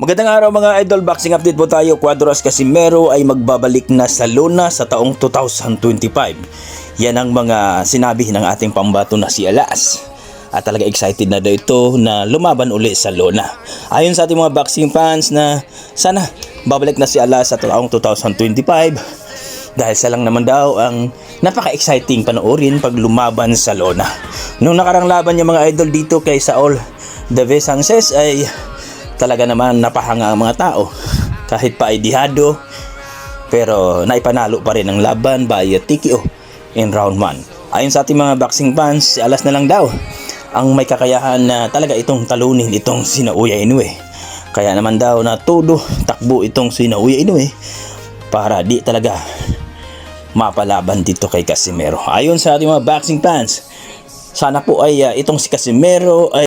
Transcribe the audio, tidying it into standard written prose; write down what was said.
Magandang araw mga idol, boxing update po tayo. Cuadras Casimero ay magbabalik na sa Lona sa taong 2025. Yan ang mga sinabi ng ating pambato na si Alas. At talaga excited na daw ito na lumaban uli sa Lona. Ayon sa ating mga boxing fans na sana babalik na si Alas sa taong 2025. Dahil sa lang naman daw ang napaka-exciting panoorin pag lumaban sa Lona. Nung nakarang laban niya mga idol dito kay Saul David Sanchez ay talaga naman napahanga ang mga tao. Kahit pa ay dihado, pero naipanalo pa rin ang laban by TKO in round 1. Ayon sa ating mga boxing fans, si Alas na lang daw ang may kakayahan na talaga itong talunin itong sina Uy Inoue. Kaya naman daw na todo takbo itong sina Uy Inoue para di talaga mapalaban dito kay Casimero. Ayon sa ating mga boxing fans, sana po ay itong si Casimero ay